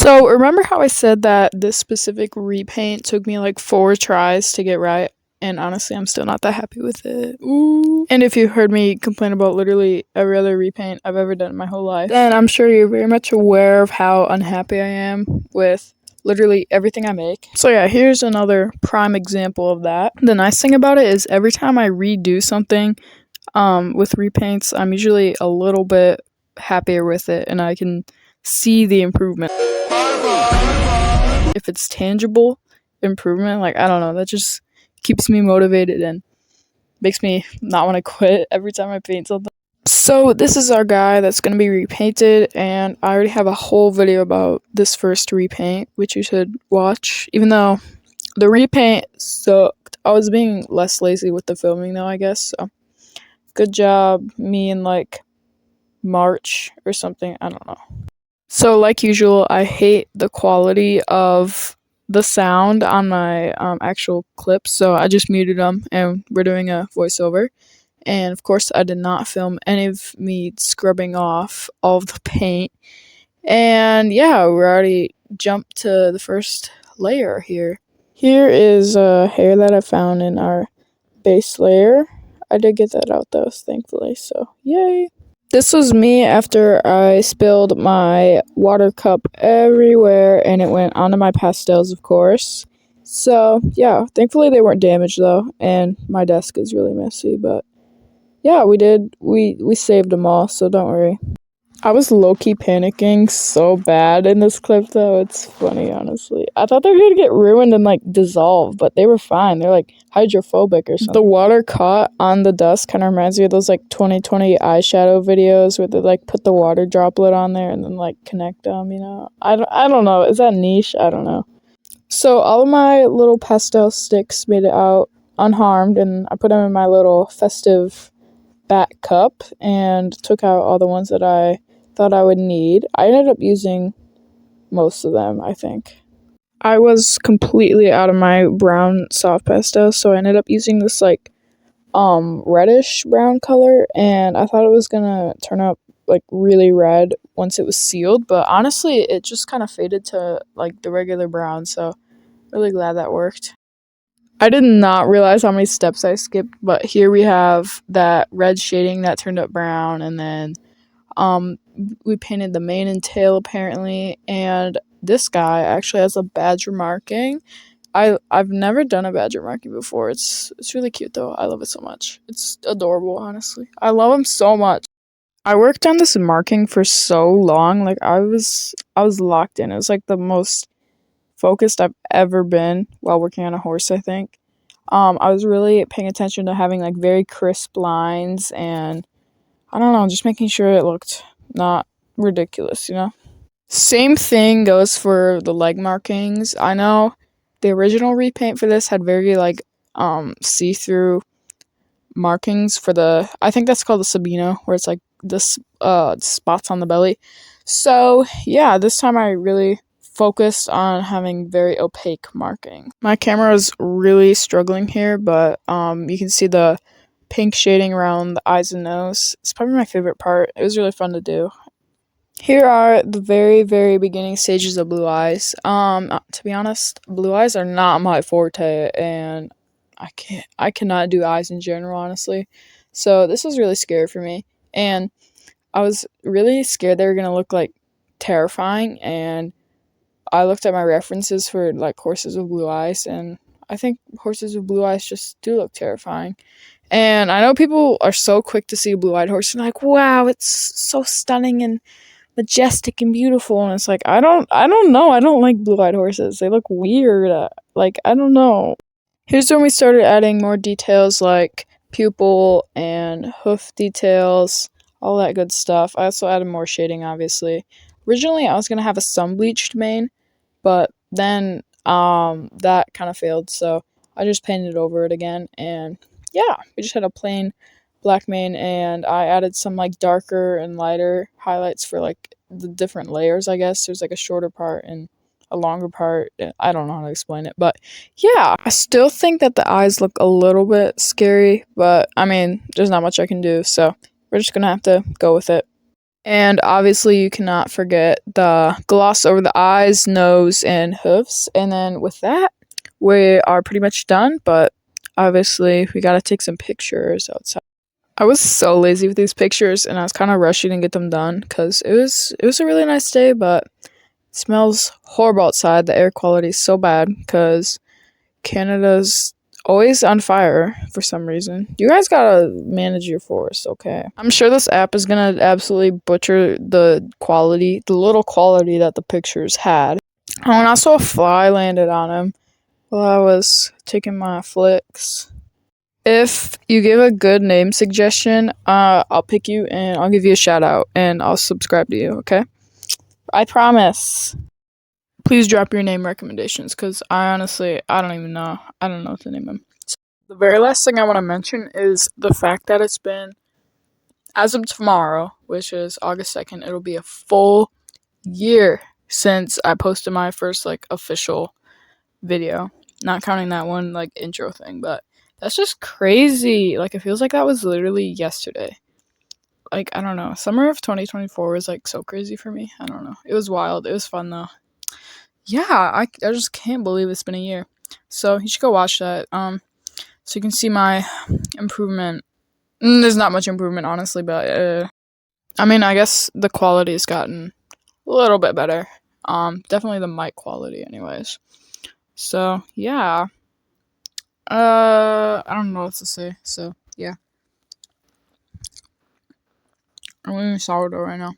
So, remember how I said that this specific repaint took me like 4 tries to get right? And honestly, I'm still not that happy with it. Ooh. And if you heard me complain about literally every other repaint I've ever done in my whole life, then I'm sure you're very much aware of how unhappy I am with literally everything I make. So, yeah, here's another prime example of that. The nice thing about it is every time I redo something with repaints, I'm usually a little bit happier with it and I can see the improvement. If it's tangible improvement, like I don't know, that just keeps me motivated and makes me not want to quit every time I paint something. So this is our guy that's going to be repainted, and I already have a whole video about this first repaint, which you should watch, even though the repaint sucked. I was being less lazy with the filming though, I guess, so good job me in like March or something, I don't know. So, like usual, I hate the quality of the sound on my actual clips, so I just muted them and we're doing a voiceover. And of course, I did not film any of me scrubbing off all of the paint. And yeah, we already jumped to the first layer here. Here is a hair that I found in our base layer. I did get that out though, thankfully, so yay. This was me after I spilled my water cup everywhere and it went onto my pastels, of course. So, yeah, thankfully they weren't damaged though, and my desk is really messy, but yeah, we saved them all, so don't worry. I was low-key panicking so bad in this clip though, it's funny, honestly. I thought they were gonna get ruined and like dissolve, but they were fine. They're like hydrophobic or something. The water caught on the dust kind of reminds me of those like 2020 eyeshadow videos where they like put the water droplet on there and then like connect them, you know? I don't know, is that niche? I don't know. So all of my little pastel sticks made it out unharmed, and I put them in my little festive bat cup and took out all the ones that I thought I would need. I ended up using most of them, I think. I was completely out of my brown soft pastel, so I ended up using this like reddish brown color, and I thought it was gonna turn up like really red once it was sealed, but honestly it just kind of faded to like the regular brown, so really glad that worked. I did not realize how many steps I skipped, but here we have that red shading that turned up brown, and then we painted the mane and tail apparently, and this guy actually has a badger marking. I've never done a badger marking before. It's really cute though. I love it so much. It's adorable, honestly. I love him so much. I worked on this marking for so long. Like I was locked in. It was like the most focused I've ever been while working on a horse, I think. I was really paying attention to having like very crisp lines and I don't know, just making sure it looked not ridiculous, you know? Same thing goes for the leg markings. I know the original repaint for this had very like see-through markings for the, I think that's called the Sabino, where it's like this spots on the belly. So yeah, this time I really focused on having very opaque marking. My camera is really struggling here, but you can see the pink shading around the eyes and nose. It's probably my favorite part. It was really fun to do. Here are the very, very beginning stages of blue eyes. To be honest, blue eyes are not my forte, and I cannot do eyes in general, honestly. So this was really scary for me, and I was really scared they were gonna look like terrifying, and I looked at my references for like horses with blue eyes, and I think horses with blue eyes just do look terrifying. And I know people are so quick to see a blue-eyed horse and like, wow, it's so stunning and majestic and beautiful. And it's like, I don't know. I don't like blue-eyed horses. They look weird. Like, I don't know. Here's when we started adding more details like pupil and hoof details, all that good stuff. I also added more shading, obviously. Originally, I was going to have a sun-bleached mane, but then that kind of failed, so I just painted over it again, and yeah, we just had a plain black mane, and I added some like darker and lighter highlights for like the different layers, I guess. There's like a shorter part and a longer part. I don't know how to explain it, but yeah, I still think that the eyes look a little bit scary, but I mean, there's not much I can do, so we're just gonna have to go with it. And obviously, you cannot forget the gloss over the eyes, nose, and hoofs. And then with that, we are pretty much done. But obviously, we gotta take some pictures outside. I was so lazy with these pictures, and I was kind of rushing to get them done because it was a really nice day, but it smells horrible outside. The air quality is so bad because Canada's always on fire for some reason. You guys gotta manage your forest, okay? I'm sure this app is gonna absolutely butcher the quality, the little quality that the pictures had. Oh, and also a fly landed on him while I was taking my flicks. If you give a good name suggestion, I'll pick you and I'll give you a shout out and I'll subscribe to you, okay? I promise. Please drop your name recommendations because I don't even know. I don't know what to name them. The very last thing I want to mention is the fact that it's been, as of tomorrow, which is August 2nd, it'll be a full year since I posted my first, like, official video. Not counting that one, like, intro thing, but that's just crazy. Like, it feels like that was literally yesterday. Like, I don't know. Summer of 2024 was, like, so crazy for me. I don't know. It was wild. It was fun, though. Yeah, I just can't believe it's been a year. So, you should go watch that. So you can see my improvement. There's not much improvement, honestly, but, I mean, I guess the quality has gotten a little bit better. Definitely the mic quality, anyways. So, yeah. I don't know what to say. So, yeah. I'm eating sourdough right now.